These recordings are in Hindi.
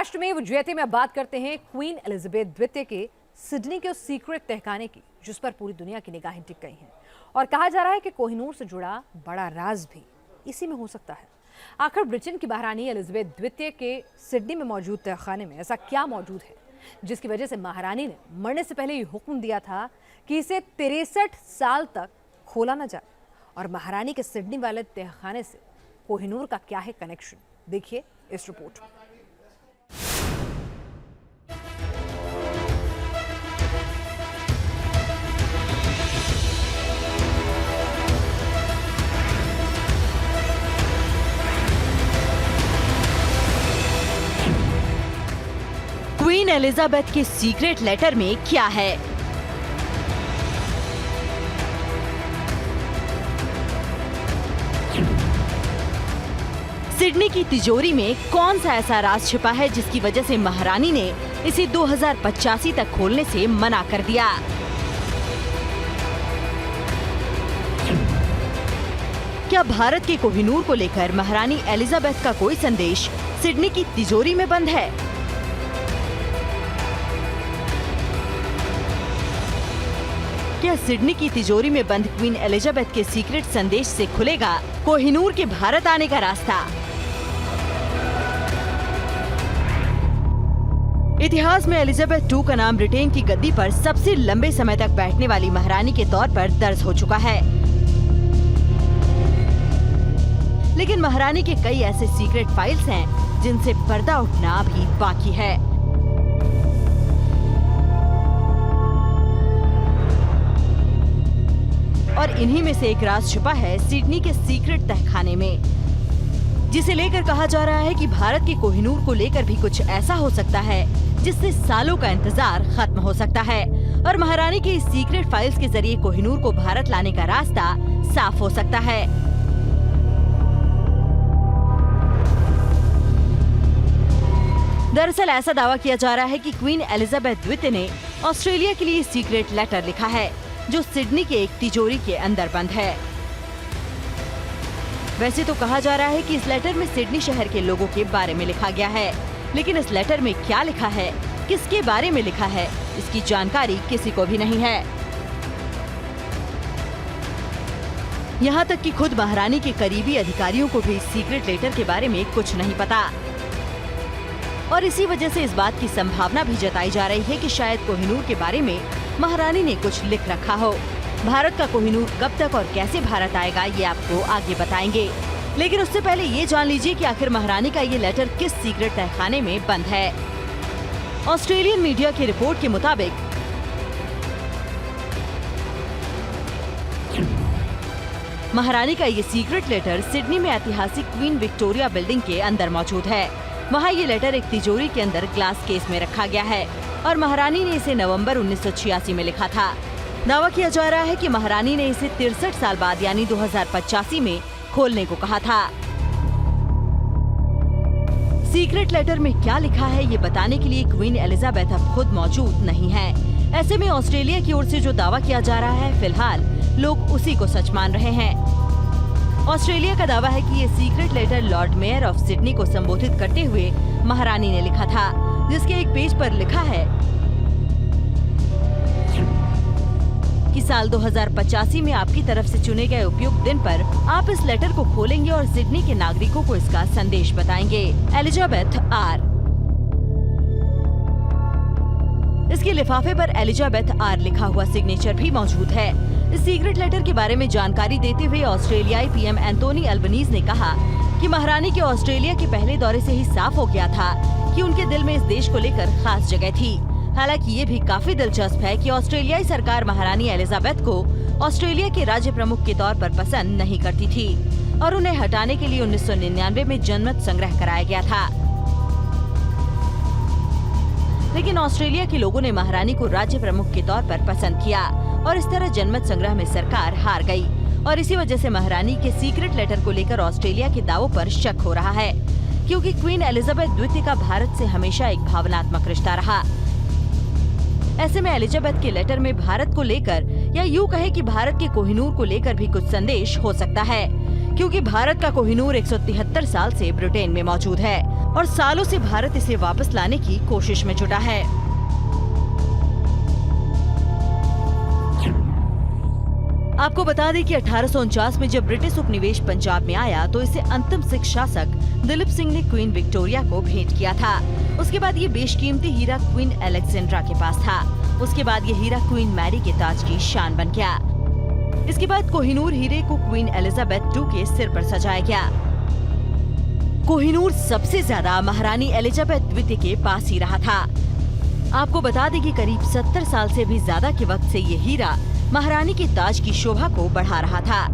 महाराष्ट्र में उज्जैन में अब बात करते हैं क्वीन एलिजाबेथ द्वितीय के सिडनी के उस सीक्रेट तहखाने की जिस पर पूरी दुनिया की निगाहें टिक गई हैं। और कहा जा रहा है कि कोहिनूर से जुड़ा बड़ा राज भी इसी में हो सकता है। आखिर ब्रिटेन की महारानी एलिजाबेथ द्वितीय के सिडनी में मौजूद तहखाने में ऐसा क्या मौजूद है जिसकी वजह से महारानी ने मरने से पहले ये हुक्म दिया था कि इसे 63 साल तक खोला न जाए। और महारानी के सिडनी वाले तहखाने से कोहिनूर का क्या है कनेक्शन, देखिए इस रिपोर्ट में। क्वीन एलिजाबेथ के सीक्रेट लेटर में क्या है? सिडनी की तिजोरी में कौन सा ऐसा राज छिपा है जिसकी वजह से महारानी ने इसे 2085 तक खोलने से मना कर दिया? क्या भारत के कोहिनूर को लेकर महारानी एलिजाबेथ का कोई संदेश सिडनी की तिजोरी में बंद है? क्या सिडनी की तिजोरी में बंद क्वीन एलिजाबेथ के सीक्रेट संदेश से खुलेगा कोहिनूर के भारत आने का रास्ता? इतिहास में एलिजाबेथ II का नाम ब्रिटेन की गद्दी पर सबसे लंबे समय तक बैठने वाली महारानी के तौर पर दर्ज हो चुका है। लेकिन महारानी के कई ऐसे सीक्रेट फाइल्स हैं जिनसे पर्दा उठना अभी बाकी है। और इन्हीं में से एक राज छुपा है सिडनी के सीक्रेट तहखाने में, जिसे लेकर कहा जा रहा है कि भारत के कोहिनूर को लेकर भी कुछ ऐसा हो सकता है जिससे सालों का इंतजार खत्म हो सकता है और महारानी के इस सीक्रेट फाइल्स के जरिए कोहिनूर को भारत लाने का रास्ता साफ हो सकता है। दरअसल ऐसा दावा किया जा रहा है कि क्वीन एलिजाबेथ द्वितीय ने ऑस्ट्रेलिया के लिए सीक्रेट लेटर लिखा है जो सिडनी के एक तिजोरी के अंदर बंद है। वैसे तो कहा जा रहा है कि इस लेटर में सिडनी शहर के लोगों के बारे में लिखा गया है, लेकिन इस लेटर में क्या लिखा है, किसके बारे में लिखा है, इसकी जानकारी किसी को भी नहीं है। यहाँ तक कि खुद महारानी के करीबी अधिकारियों को भी इस सीक्रेट लेटर के बारे में कुछ नहीं पता। और इसी वजह से इस बात की संभावना भी जताई जा रही है कि शायद कोहिनूर के बारे में महारानी ने कुछ लिख रखा हो। भारत का कोहिनूर कब तक और कैसे भारत आएगा ये आपको आगे बताएंगे, लेकिन उससे पहले ये जान लीजिए कि आखिर महारानी का ये लेटर किस सीक्रेट तहखाने में बंद है। ऑस्ट्रेलियन मीडिया की रिपोर्ट के मुताबिक महारानी का ये सीक्रेट लेटर सिडनी में ऐतिहासिक क्वीन विक्टोरिया बिल्डिंग के अंदर मौजूद है। वहाँ ये लेटर एक तिजोरी के अंदर ग्लास केस में रखा गया है और महारानी ने इसे नवंबर 1986 में लिखा था। दावा किया जा रहा है कि महारानी ने इसे 63 साल बाद यानी 2085 में खोलने को कहा था। सीक्रेट लेटर में क्या लिखा है ये बताने के लिए क्वीन एलिजाबेथ अब खुद मौजूद नहीं है। ऐसे में ऑस्ट्रेलिया की ओर से जो दावा किया जा रहा है फिलहाल लोग उसी को सच मान रहे हैं। ऑस्ट्रेलिया का दावा है कि ये secret letter Lord Mayor of Sydney को संबोधित करते हुए महारानी ने लिखा था, जिसके एक पेज पर लिखा है कि साल 2085 में आपकी तरफ से चुने गए उपयुक्त दिन पर आप इस लेटर को खोलेंगे और सिडनी के नागरिकों को इसका संदेश बताएंगे। Elizabeth R. इसके लिफाफे पर एलिजाबेथ आर लिखा हुआ सिग्नेचर भी मौजूद है। इस सीक्रेट लेटर के बारे में जानकारी देते हुए ऑस्ट्रेलियाई पीएम एंथोनी अल्बनीज ने कहा कि महारानी के ऑस्ट्रेलिया के पहले दौरे से ही साफ हो गया था कि उनके दिल में इस देश को लेकर खास जगह थी। हालांकि ये भी काफी दिलचस्प है कि ऑस्ट्रेलियाई सरकार महारानी एलिजाबेथ को ऑस्ट्रेलिया के राज्य प्रमुख के तौर पर पसंद नहीं करती थी और उन्हें हटाने के लिए 1999 में जनमत संग्रह कराया गया था। लेकिन ऑस्ट्रेलिया के लोगों ने महारानी को राज्य प्रमुख के तौर पर पसंद किया और इस तरह जनमत संग्रह में सरकार हार गई और इसी वजह से महारानी के सीक्रेट लेटर को लेकर ऑस्ट्रेलिया के दावों पर शक हो रहा है, क्योंकि क्वीन एलिजाबेथ द्वितीय का भारत से हमेशा एक भावनात्मक रिश्ता रहा। ऐसे में एलिजाबेथ के लेटर में भारत को लेकर या यूं कहे कि भारत के कोहिनूर को लेकर भी कुछ संदेश हो सकता है, क्योंकि भारत का कोहिनूर 173 साल से ब्रिटेन में मौजूद है और सालों से भारत इसे वापस लाने की कोशिश में जुटा है। आपको बता दें कि 1849 में जब ब्रिटिश उपनिवेश पंजाब में आया तो इसे अंतिम सिख शासक दिलीप सिंह ने क्वीन विक्टोरिया को भेंट किया था। उसके बाद ये बेशकीमती हीरा क्वीन अलेक्जेंड्रा के पास था। उसके बाद ये हीरा क्वीन मैरी के ताज की शान बन गया। इसके बाद कोहिनूर हीरे को क्वीन एलिजाबेथ II के सिर पर सजाया गया। कोहिनूर सबसे ज्यादा महारानी एलिजाबेथ द्वितीय के पास ही रहा था। आपको बता दें कि करीब 70 साल से भी ज्यादा के वक्त से ये हीरा महारानी के ताज की शोभा को बढ़ा रहा था।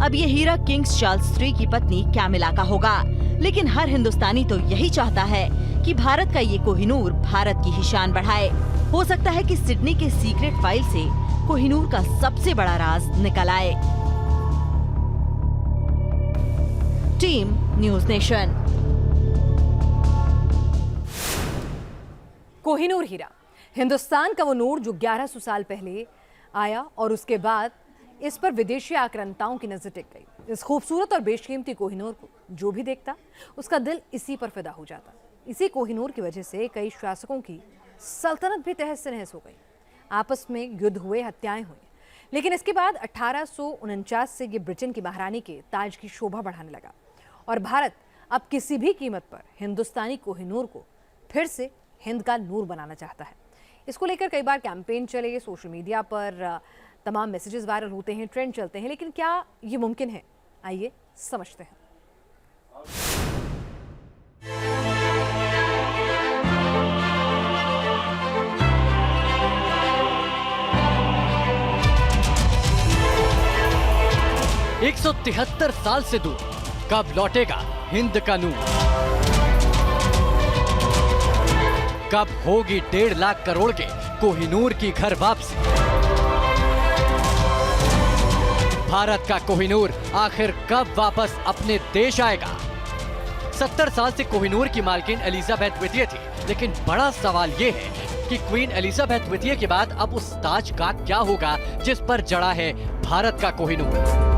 अब ये हीरा किंग्स चार्ल्स III की पत्नी कैमिला का होगा, लेकिन हर हिंदुस्तानी तो यही चाहता है कि भारत का ये कोहिनूर भारत की ही शान बढ़ाए। हो सकता है कि सिडनी के सीक्रेट फाइल से कोहिनूर का सबसे बड़ा राज निकल आए। Team News Nation. कोहिनूर हीरा हिंदुस्तान का वो नूर जो 1100 साल पहले आया और उसके बाद इस पर विदेशी आक्रांताओं की नजर टिक गई। इस खूबसूरत और बेशकीमती कोहिनूर को जो भी देखता उसका दिल इसी पर फिदा हो जाता। इसी कोहिनूर की वजह से कई शासकों की सल्तनत भी तहस नहस हो गई। आपस में युद्ध हुए, हत्याएं हुई, लेकिन इसके बाद 1849 से ये ब्रिटेन की महारानी के ताज की शोभा बढ़ाने लगा और भारत अब किसी भी कीमत पर हिंदुस्तानी कोहिनूर को फिर से हिंद का नूर बनाना चाहता है। इसको लेकर कई बार कैंपेन चले, सोशल मीडिया पर तमाम मैसेजेस वायरल होते हैं, ट्रेंड चलते हैं, लेकिन क्या ये मुमकिन है? आइए समझते हैं। एक 173 साल से दूर कब लौटेगा हिंद का नूर? कब होगी 1.5 लाख करोड़ के कोहिनूर की घर वापसी? भारत का कोहिनूर आखिर कब वापस अपने देश आएगा? 70 साल से कोहिनूर की मालकिन एलिजाबेथ द्वितीय थी, लेकिन बड़ा सवाल ये है कि क्वीन एलिजाबेथ द्वितीय के बाद अब उस ताज का क्या होगा जिस पर जड़ा है भारत का कोहिनूर?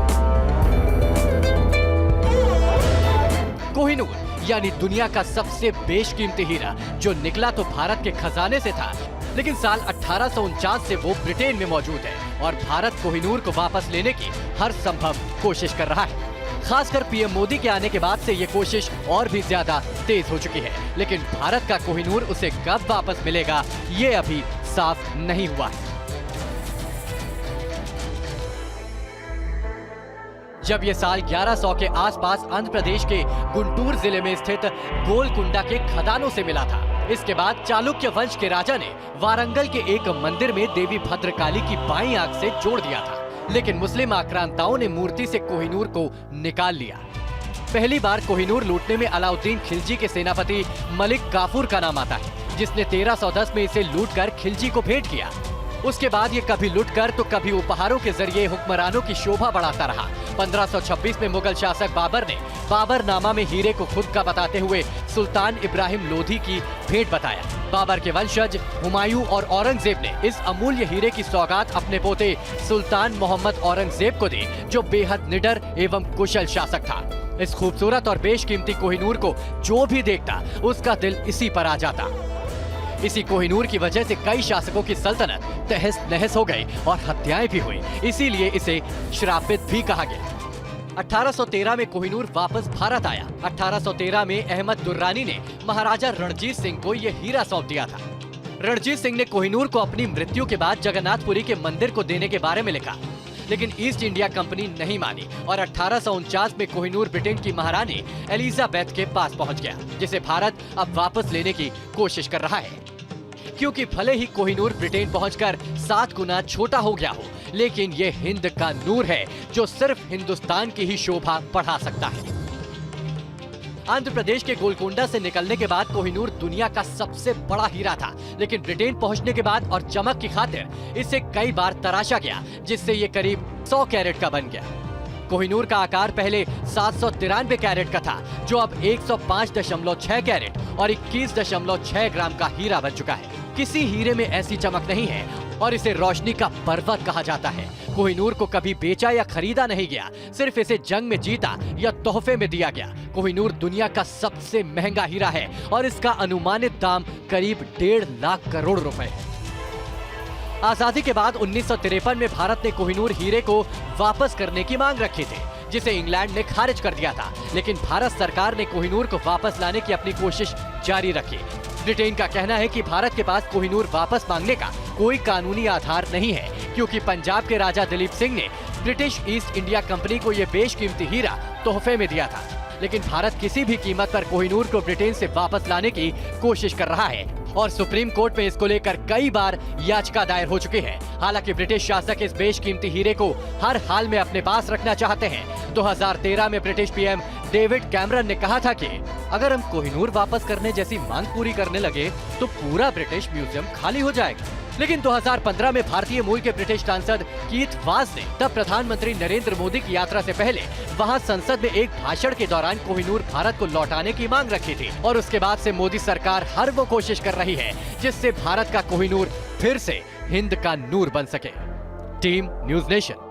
कोहिनूर यानी दुनिया का सबसे बेशकीमती हीरा जो निकला तो भारत के खजाने से था, लेकिन साल 1849 से वो ब्रिटेन में मौजूद है और भारत कोहिनूर को वापस लेने की हर संभव कोशिश कर रहा है। खासकर पीएम मोदी के आने के बाद से ये कोशिश और भी ज्यादा तेज हो चुकी है, लेकिन भारत का कोहिनूर उसे कब वापस मिलेगा ये अभी साफ नहीं हुआ है। जब ये साल 1100 के आसपास आंध्र प्रदेश के गुंटूर जिले में स्थित गोलकुंडा के खदानों से मिला था। इसके बाद चालुक्य वंश के राजा ने वारंगल के एक मंदिर में देवी भद्रकाली की बाईं आंख से जोड़ दिया था, लेकिन मुस्लिम आक्रांताओं ने मूर्ति से कोहिनूर को निकाल लिया। पहली बार कोहिनूर लूटने में अलाउद्दीन खिलजी के सेनापति मलिक काफूर का नाम आता है, जिसने 1310 में इसे लूटकर खिलजी को भेंट किया। उसके बाद ये कभी लुटकर तो कभी उपहारों के जरिए हुक्मरानों की शोभा बढ़ाता रहा। 1526 में मुगल शासक बाबर ने बाबरनामा में हीरे को खुद का बताते हुए सुल्तान इब्राहिम लोधी की भेंट बताया। बाबर के वंशज हुमायूं और औरंगजेब ने इस अमूल्य हीरे की सौगात अपने पोते सुल्तान मोहम्मद औरंगजेब को दी, जो बेहद निडर एवं कुशल शासक था। इस खूबसूरत और बेशकीमती कोहिनूर को जो भी देखता उसका दिल इसी पर आ जाता। इसी कोहिनूर की वजह से कई शासकों की सल्तनत तहस नहस हो गई और हत्याएं भी हुई, इसीलिए इसे श्रापित भी कहा गया। 1813 में कोहिनूर वापस भारत आया। 1813 में अहमद दुर्रानी ने महाराजा रणजीत सिंह को यह हीरा सौंप दिया था। रणजीत सिंह ने कोहिनूर को अपनी मृत्यु के बाद जगन्नाथपुरी के मंदिर को देने के बारे में लिखा, लेकिन ईस्ट इंडिया कंपनी नहीं मानी और 1849 में कोहिनूर ब्रिटेन की महारानी एलिजाबेथ के पास पहुंच गया, जिसे भारत अब वापस लेने की कोशिश कर रहा है। क्योंकि भले ही कोहिनूर ब्रिटेन पहुंचकर 7 गुना छोटा हो गया हो, लेकिन ये हिंद का नूर है जो सिर्फ हिंदुस्तान की ही शोभा बढ़ा सकता है। आंध्र प्रदेश के गोलकुंडा से निकलने के बाद कोहिनूर दुनिया का सबसे बड़ा हीरा था, लेकिन ब्रिटेन पहुंचने के बाद और चमक की खातिर इसे कई बार तराशा गया, जिससे ये करीब 100 कैरेट का बन गया। कोहिनूर का आकार पहले 793 कैरेट का था, जो अब 105.6 कैरेट और 21.6 ग्राम का हीरा बन चुका है। किसी हीरे में ऐसी चमक नहीं है और इसे रोशनी का पर्वत कहा जाता है। कोहिनूर को कभी बेचा या खरीदा नहीं गया, सिर्फ इसे जंग में जीता या तोहफे में दिया गया। कोहिनूर दुनिया का सबसे महंगा हीरा है और इसका अनुमानित दाम करीब 1.5 लाख करोड़ रुपए है। आजादी के बाद 1953 में भारत ने कोहिनूर हीरे को वापस करने की मांग रखी थी, जिसे इंग्लैंड ने खारिज कर दिया था। लेकिन भारत सरकार ने कोहिनूर को वापस लाने की अपनी कोशिश जारी रखी। ब्रिटेन का कहना है कि भारत के पास कोहिनूर वापस मांगने का कोई कानूनी आधार नहीं है, क्योंकि पंजाब के राजा दिलीप सिंह ने ब्रिटिश ईस्ट इंडिया कंपनी को यह बेशकीमती हीरा तोहफे में दिया था। लेकिन भारत किसी भी कीमत पर कोहिनूर को ब्रिटेन से वापस लाने की कोशिश कर रहा है और सुप्रीम कोर्ट में इसको लेकर कई बार याचिका दायर हो चुकी है। हालांकि ब्रिटिश शासक इस बेशकीमती हीरे को हर हाल में अपने पास रखना चाहते हैं। 2013 में ब्रिटिश पीएम डेविड कैमरन ने कहा था कि अगर हम कोहिनूर वापस करने जैसी मांग पूरी करने लगे तो पूरा ब्रिटिश म्यूजियम खाली हो जाएगा। लेकिन 2015 में भारतीय मूल के ब्रिटिश सांसद कीथ वाज ने तब प्रधानमंत्री नरेंद्र मोदी की यात्रा से पहले वहां संसद में एक भाषण के दौरान कोहिनूर भारत को लौटाने की मांग रखी थी। और उसके बाद से मोदी सरकार हर वो कोशिश कर रही है जिससे भारत का कोहिनूर फिर से हिंद का नूर बन सके। Team News nation.